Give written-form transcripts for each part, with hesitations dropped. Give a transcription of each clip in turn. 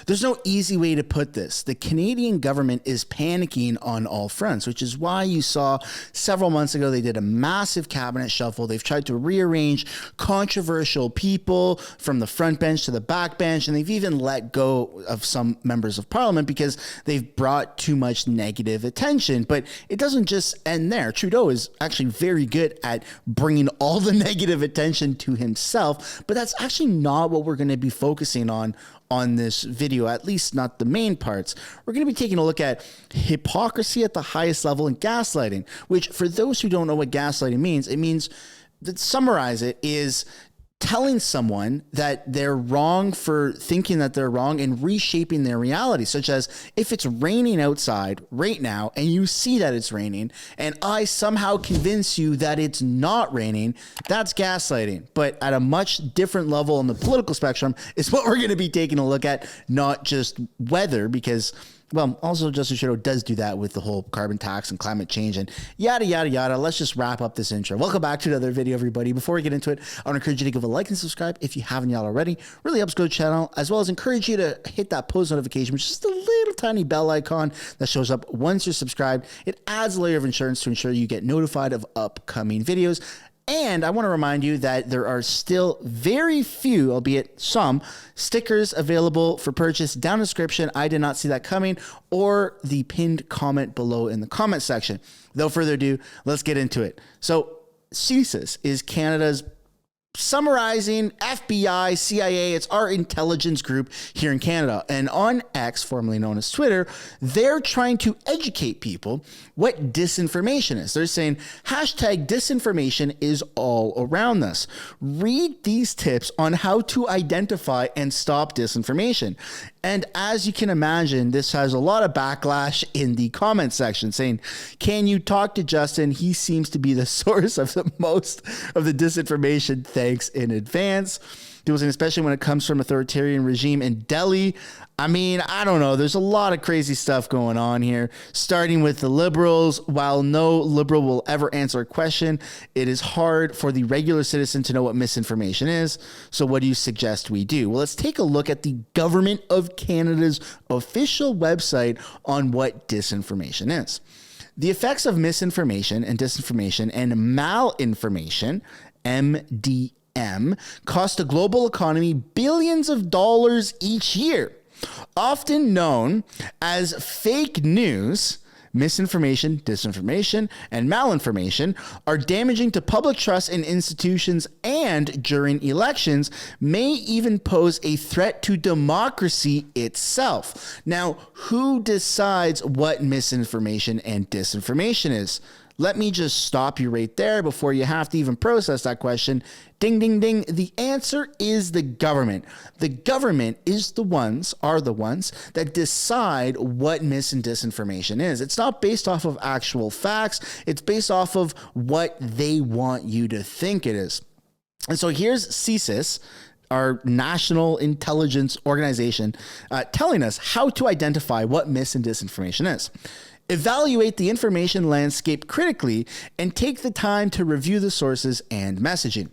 There's no easy way to put this. The Canadian government is panicking on all fronts, which is why you saw several months ago they did a massive cabinet shuffle. They've tried to rearrange controversial people from the front bench to the back bench, and they've even let go of some members of parliament because they've brought too much negative attention. But it doesn't just end there. Trudeau is actually very good at bringing all the negative attention to himself, but that's actually not what we're going to be focusing on this video, at least not the main parts. We're going to be taking a look at hypocrisy at the highest level and gaslighting, which, for those who don't know what gaslighting means, it means, to summarize it, is telling someone that they're wrong for thinking that they're wrong and reshaping their reality, such as if it's raining outside right now and you see that it's raining and I somehow convince you that it's not raining, that's gaslighting. But at a much different level on the political spectrum is what we're going to be taking a look at, not just weather, because, well, also Justin Trudeau does do that with the whole carbon tax and climate change and yada, yada, yada. Let's just wrap up this intro. Welcome back to another video, everybody. Before we get into it, I want to encourage you to give a like and subscribe if you haven't yet already. Really helps grow the channel, as well as encourage you to hit that post notification, which is just a little tiny bell icon that shows up once you're subscribed. It adds a layer of insurance to ensure you get notified of upcoming videos. And I want to remind you that there are still very few, albeit some, stickers available for purchase down in the description. I did not see that coming, or the pinned comment below in the comment section. Without further ado, let's get into it. So CSIS is Canada's summarizing FBI, CIA, it's our intelligence group here in Canada. And on X, formerly known as Twitter, they're trying to educate people what disinformation is. They're saying hashtag disinformation is all around us. Read these tips on how to identify and stop disinformation. And as you can imagine, this has a lot of backlash in the comment section saying, can you talk to Justin? He seems to be the source of the most of the disinformation. Thanks in advance. People saying, especially when it comes from authoritarian regime in Delhi. I mean, I don't know. There's a lot of crazy stuff going on here, starting with the Liberals. While no Liberal will ever answer a question, it is hard for the regular citizen to know what misinformation is. So what do you suggest we do? Well, let's take a look at the Government of Canada's official website on what disinformation is. The effects of misinformation and disinformation and malinformation, MDM, cost the global economy billions of dollars each year. Often known as fake news, misinformation, disinformation, and malinformation are damaging to public trust in institutions and during elections may even pose a threat to democracy itself. Now, who decides what misinformation and disinformation is? Let me just stop you right there before you have to even process that question. Ding, ding, ding. The answer is the government. The government are the ones that decide what mis and disinformation is. It's not based off of actual facts. It's based off of what they want you to think it is. And so here's CSIS, our national intelligence organization, telling us how to identify what mis and disinformation is. Evaluate the information landscape critically and take the time to review the sources and messaging.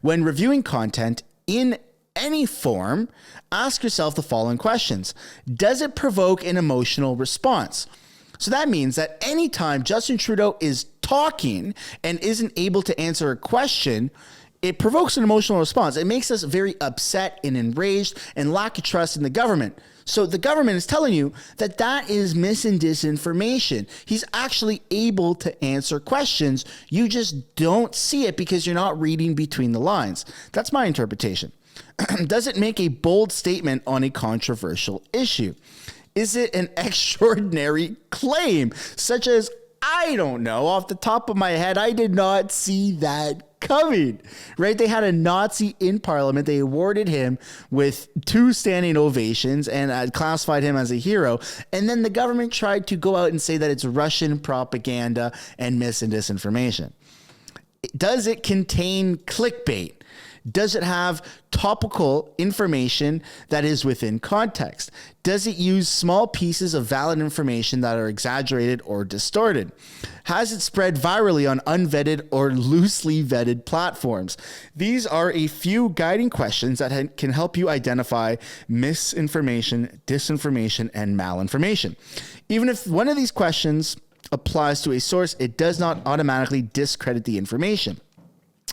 When reviewing content in any form, ask yourself the following questions. Does it provoke an emotional response? So that means that anytime Justin Trudeau is talking and isn't able to answer a question, it provokes an emotional response. It makes us very upset and enraged and lack of trust in the government. So the government is telling you that that is mis and disinformation. He's actually able to answer questions. You just don't see it because you're not reading between the lines. That's my interpretation. Does it make a bold statement on a controversial issue? Is it an extraordinary claim, such as, I don't know, off the top of my head, I did not see that coming, right? They had a Nazi in parliament. They awarded him with 2 standing ovations and classified him as a hero. And then the government tried to go out and say that it's Russian propaganda and mis and disinformation. Does it contain clickbait? Does it have topical information that is within context? Does it use small pieces of valid information that are exaggerated or distorted? Has it spread virally on unvetted or loosely vetted platforms? These are a few guiding questions that can help you identify misinformation, disinformation, and malinformation. Even if one of these questions applies to a source, it does not automatically discredit the information.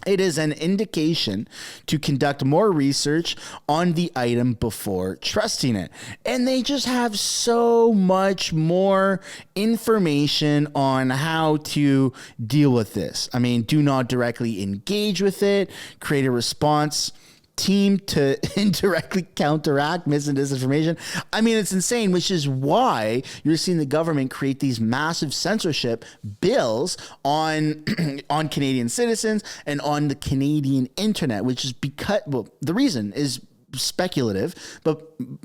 It is an indication to conduct more research on the item before trusting it. And they just have so much more information on how to deal with this. I mean, do not directly engage with it, create a response team to indirectly counteract mis and disinformation. I mean, it's insane, which is why you're seeing the government create these massive censorship bills on on Canadian citizens and on the Canadian internet, which is because, well, the reason is speculative, but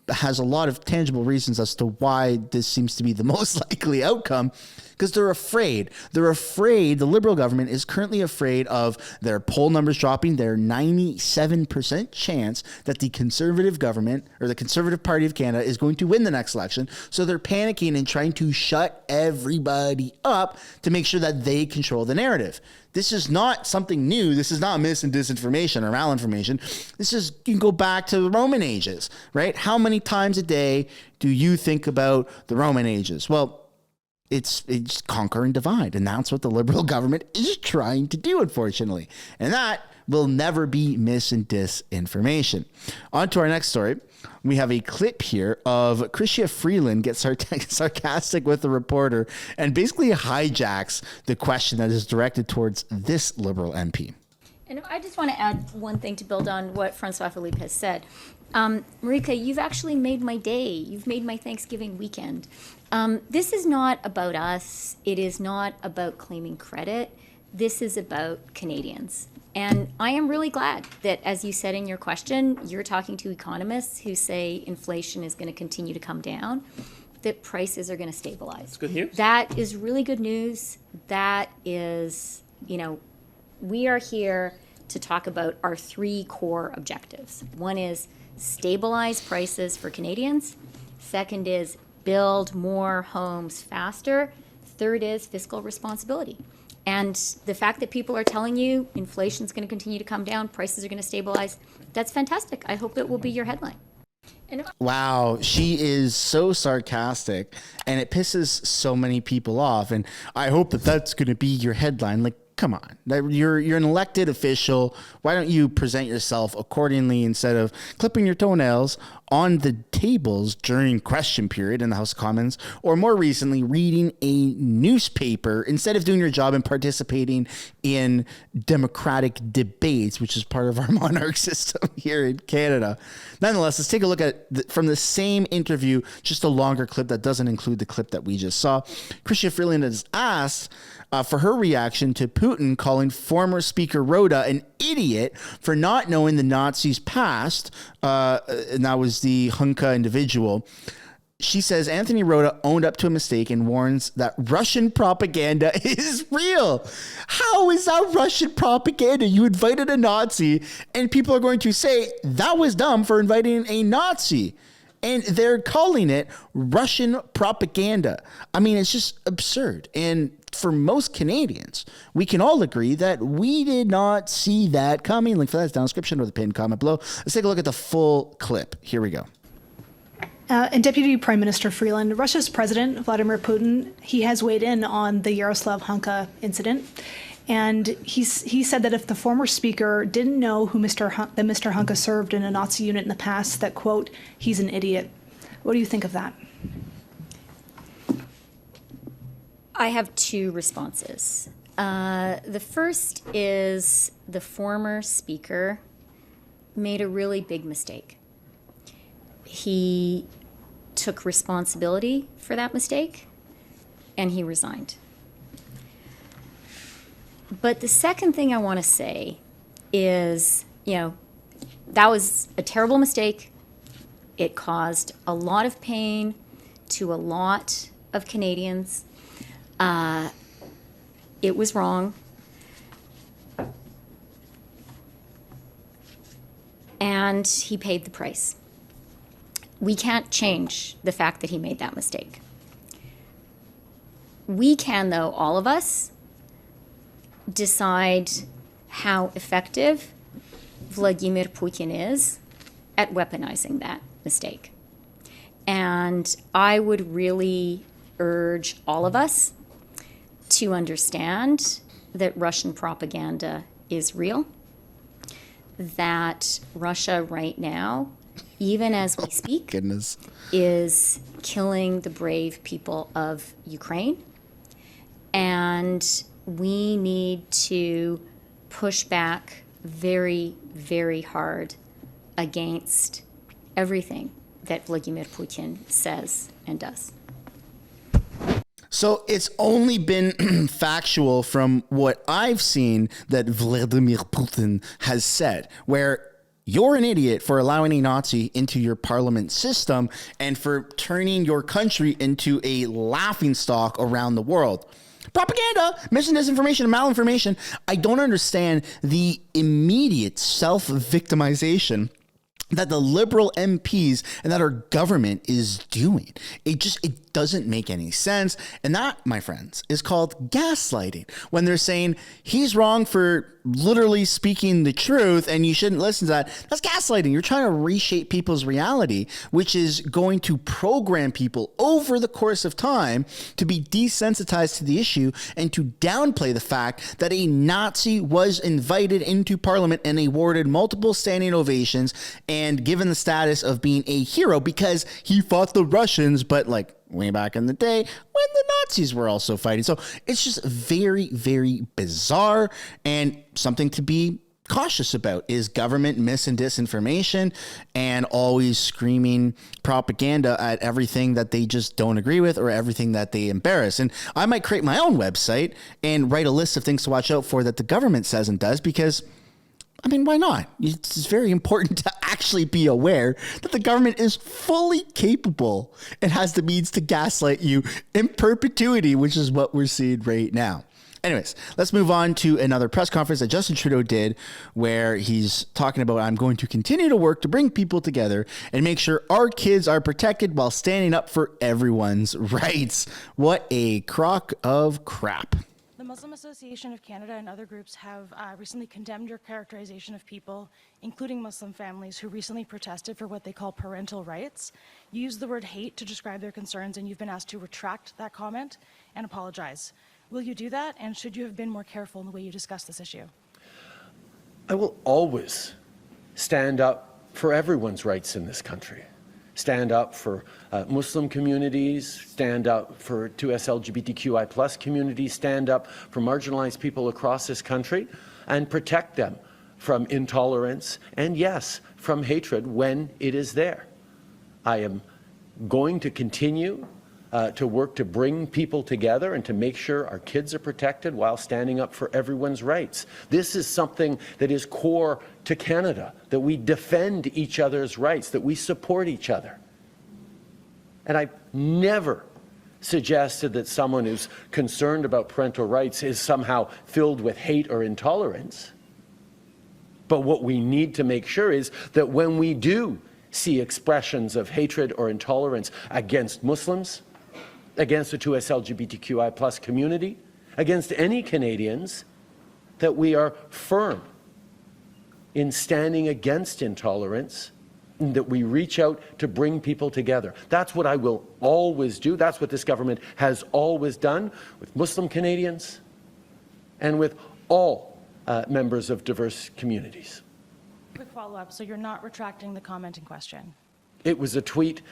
has a lot of tangible reasons as to why this seems to be the most likely outcome. Because they're afraid. They're afraid. The Liberal government is currently afraid of their poll numbers dropping, their 97% chance that the Conservative government or the Conservative Party of Canada is going to win the next election. So they're panicking and trying to shut everybody up to make sure that they control the narrative. This is not something new. This is not mis and disinformation or malinformation. This is, you can go back to the Roman ages, right? How many times a day do you think about the Roman ages? Well, it's conquer and divide. And that's what the Liberal government is trying to do, unfortunately. And that will never be mis and disinformation. On to our next story. We have a clip here of Chrystia Freeland gets sarcastic with the reporter and basically hijacks the question that is directed towards this Liberal MP. And I just want to add one thing to build on what Francois Philippe has said. Marika, you've actually made my day. You've made my Thanksgiving weekend. This is not about us. It is not about claiming credit. This is about Canadians. And I am really glad that, as you said in your question, you're talking to economists who say inflation is going to continue to come down, that prices are going to stabilize. That's good news. That is really good news. That is, we are here to talk about our three core objectives. One is stabilize prices for Canadians. Second is build more homes faster. Third is fiscal responsibility. And the fact that people are telling you inflation is going to continue to come down, prices are going to stabilize, that's fantastic. I hope it will be your headline. Wow, she is so sarcastic, and it pisses so many people off. And I hope that that's going to be your headline. Like, come on, you're an elected official. Why don't you present yourself accordingly instead of clipping your toenails on the tables during question period in the House of Commons, or more recently, reading a newspaper instead of doing your job and participating in democratic debates, which is part of our monarch system here in Canada. Nonetheless, let's take a look at from the same interview, just a longer clip that doesn't include the clip that we just saw. Chrystia Freeland is asked for her reaction to Putin calling former Speaker Rhoda an idiot for not knowing the Nazis' past, and that was the Hunka individual. She says Anthony Rhoda owned up to a mistake and warns that Russian propaganda is real. How is that Russian propaganda? You invited a Nazi, and people are going to say that was dumb for inviting a Nazi. And they're calling it Russian propaganda. I mean, it's just absurd. And for most Canadians, we can all agree that we did not see that coming. Link for that is down in the description or the pinned comment below. Let's take a look at the full clip. Here we go. And Deputy Prime Minister Freeland, Russia's President Vladimir Putin, he has weighed in on the Yaroslav Hunka incident. And he said that if the former speaker didn't know that Mr. Hunka served in a Nazi unit in the past, that, quote, he's an idiot. What do you think of that? I have two responses. The first is the former speaker made a really big mistake. He took responsibility for that mistake, and he resigned. But the second thing I want to say is, that was a terrible mistake. It caused a lot of pain to a lot of Canadians. It was wrong. and he paid the price. We can't change the fact that he made that mistake. We can, though, all of us, decide how effective Vladimir Putin is at weaponizing that mistake. And I would really urge all of us to understand that Russian propaganda is real, that Russia right now, even as we speak, is killing the brave people of Ukraine. And we need to push back very, very hard against everything that Vladimir Putin says and does. So it's only been factual from what I've seen that Vladimir Putin has said, where you're an idiot for allowing a Nazi into your parliament system and for turning your country into a laughingstock around the world. Propaganda, misinformation, and malinformation. I don't understand the immediate self-victimization that the liberal MPs and that our government is doing. It doesn't make any sense. And that, my friends, is called gaslighting. When they're saying he's wrong for literally speaking the truth and you shouldn't listen to that, that's gaslighting. You're trying to reshape people's reality, which is going to program people over the course of time to be desensitized to the issue and to downplay the fact that a Nazi was invited into parliament and awarded multiple standing ovations and given the status of being a hero because he fought the Russians, but like way back in the day when the Nazis were also fighting. So it's just very, very bizarre, and something to be cautious about is government mis and disinformation and always screaming propaganda at everything that they just don't agree with or everything that they embarrass. And I might create my own website and write a list of things to watch out for that the government says and does, because I mean, why not? It's very important to actually be aware that the government is fully capable and has the means to gaslight you in perpetuity, which is what we're seeing right now. Anyways, let's move on to another press conference that Justin Trudeau did where he's talking about, I'm going to continue to work to bring people together and make sure our kids are protected while standing up for everyone's rights. What a crock of crap. The Muslim Association of Canada and other groups have recently condemned your characterization of people, including Muslim families, who recently protested for what they call parental rights. You used the word hate to describe their concerns, and you've been asked to retract that comment and apologize. Will you do that, and should you have been more careful in the way you discuss this issue? I will always stand up for everyone's rights in this country. Stand up for Muslim communities, stand up for 2S LGBTQI+ communities, stand up for marginalized people across this country, and protect them from intolerance and, yes, from hatred when it is there. I am going to continue to work to bring people together and to make sure our kids are protected while standing up for everyone's rights. This is something that is core to Canada, that we defend each other's rights, that we support each other. And I've never suggested that someone who's concerned about parental rights is somehow filled with hate or intolerance. But what we need to make sure is that when we do see expressions of hatred or intolerance against Muslims, against the 2S LGBTQI+ community, against any Canadians, that we are firm in standing against intolerance, and that we reach out to bring people together. That's what I will always do. That's what this government has always done with Muslim Canadians and with all members of diverse communities. Quick follow-up. So you're not retracting the comment in question? It was a tweet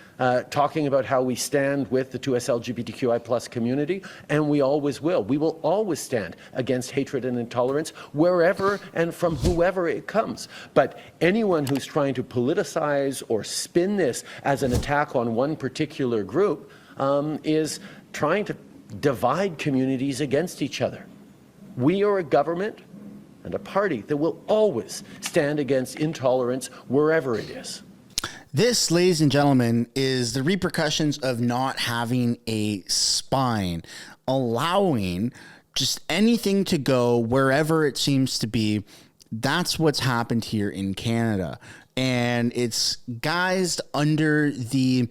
talking about how we stand with the 2S LGBTQI+ community, and we always will. We will always stand against hatred and intolerance wherever and from whoever it comes. But anyone who's trying to politicize or spin this as an attack on one particular group is trying to divide communities against each other. We are a government and a party that will always stand against intolerance wherever it is. This, ladies and gentlemen, is the repercussions of not having a spine, allowing just anything to go wherever it seems to be. That's what's happened here in Canada. and it's guised under the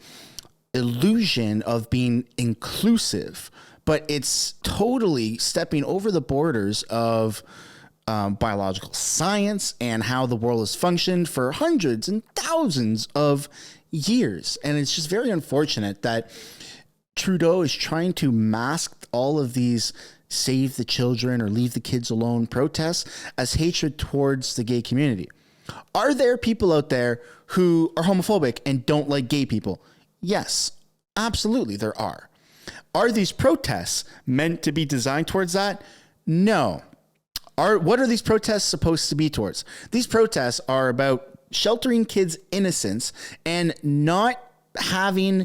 illusion of being inclusive, but it's totally stepping over the borders of biological science and how the world has functioned for hundreds and thousands of years. And it's just very unfortunate that Trudeau is trying to mask all of these save the children or leave the kids alone protests as hatred towards the gay community. Are there people out there who are homophobic and don't like gay people? Yes, absolutely there are. Are these protests meant to be designed towards that? No. What are these protests supposed to be towards? These protests are about sheltering kids' innocence and not leaving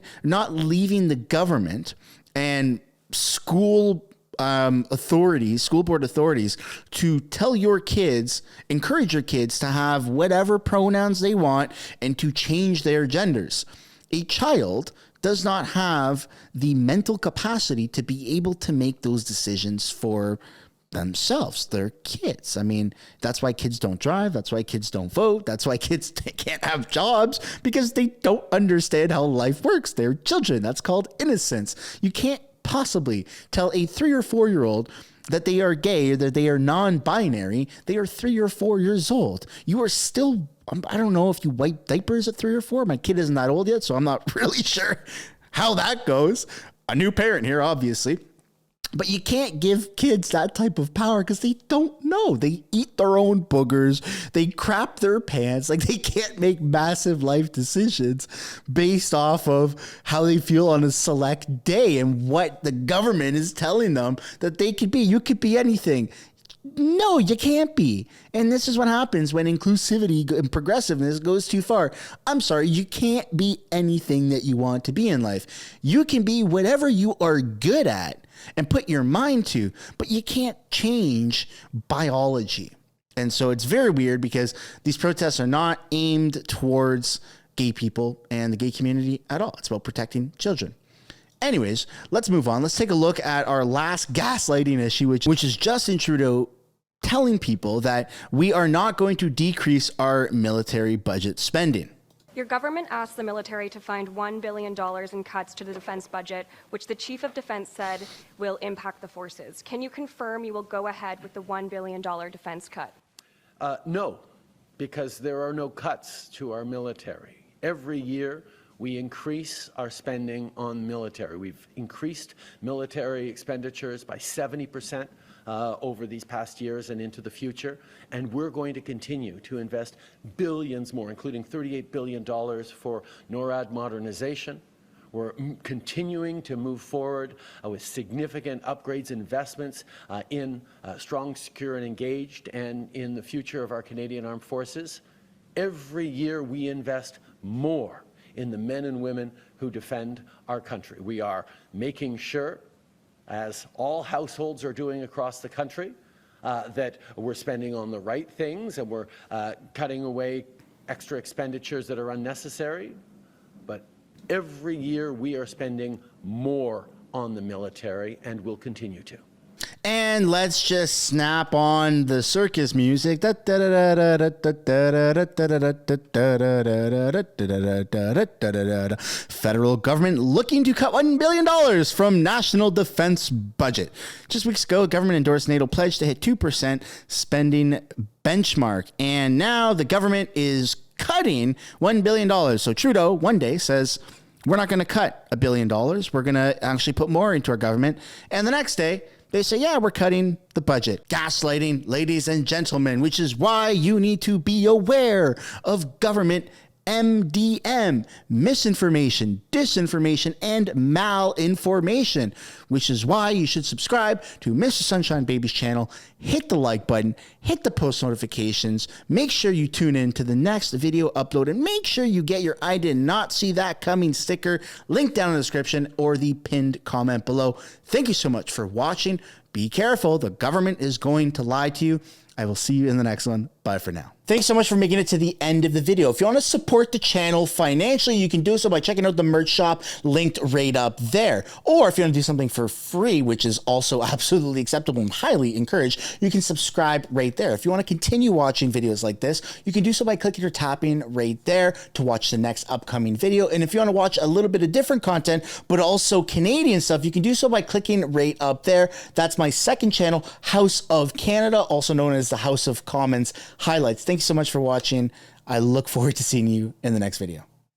the government and school board authorities to tell your kids, encourage your kids to have whatever pronouns they want and to change their genders. A child does not have the mental capacity to be able to make those decisions for themselves. They're kids. I mean, that's why kids don't drive. That's why kids don't vote. That's why kids can't have jobs, because they don't understand how life works. They're children. That's called innocence. You can't possibly tell a 3 or 4 year old that they are gay or that they are non-binary. They are 3 or 4 years old. You are still, I don't know if you wipe diapers at 3 or 4. My kid isn't that old yet, so I'm not really sure how that goes. A new parent here, obviously. But you can't give kids that type of power because they don't know. They eat their own boogers. They crap their pants. Like, they can't make massive life decisions based off of how they feel on a select day and what the government is telling them that they could be. You could be anything. No, you can't be. And this is what happens when inclusivity and progressiveness goes too far. I'm sorry, you can't be anything that you want to be in life. You can be whatever you are good at and put your mind to, but you can't change biology. And so it's very weird because these protests are not aimed towards gay people and the gay community at all. It's about protecting children. Anyways, let's move on. Let's take a look at our last gaslighting issue, which is Justin Trudeau telling people that we are not going to decrease our military budget spending. Your government asked the military to find $1 billion in cuts to the defense budget, which the Chief of Defense said will impact the forces. Can you confirm you will go ahead with the $1 billion defense cut? No, because there are no cuts to our military. Every year, we increase our spending on military. We've increased military expenditures by 70% over these past years and into the future, and we're going to continue to invest billions more, including $38 billion for NORAD modernization. We're continuing to move forward with significant upgrades and investments in strong, secure, and engaged, and in the future of our Canadian Armed Forces. Every year we invest more in the men and women who defend our country. We are making sure, as all households are doing across the country, that we're spending on the right things and we're cutting away extra expenditures that are unnecessary. But every year we are spending more on the military and will continue to. And let's just snap on the circus music. Federal government looking to cut $1 billion from national defense budget. Just weeks ago, government endorsed NATO pledge to hit 2% spending benchmark. And now the government is cutting $1 billion. So Trudeau one day says, we're not going to cut $1 billion. We're going to actually put more into our government. And the next day, they say, yeah, we're cutting the budget. Gaslighting, ladies and gentlemen, which is why you need to be aware of government MDM, misinformation, disinformation, and malinformation, which is why you should subscribe to Mr. Sunshine Baby's channel, hit the like button, hit the post notifications, make sure you tune in to the next video upload, and make sure you get your I did not see that coming sticker, link down in the description or the pinned comment below. Thank you so much for watching. Be careful. The government is going to lie to you. I will see you in the next one. Bye for now. Thanks so much for making it to the end of the video. If you want to support the channel financially, you can do so by checking out the merch shop linked right up there. Or if you want to do something for free, which is also absolutely acceptable and highly encouraged, you can subscribe right there. If you want to continue watching videos like this, you can do so by clicking or tapping right there to watch the next upcoming video. And if you want to watch a little bit of different content, but also Canadian stuff, you can do so by clicking right up there. That's my second channel, House of Canada, also known as the House of Commons Highlights. Thanks so much for watching. I look forward to seeing you in the next video.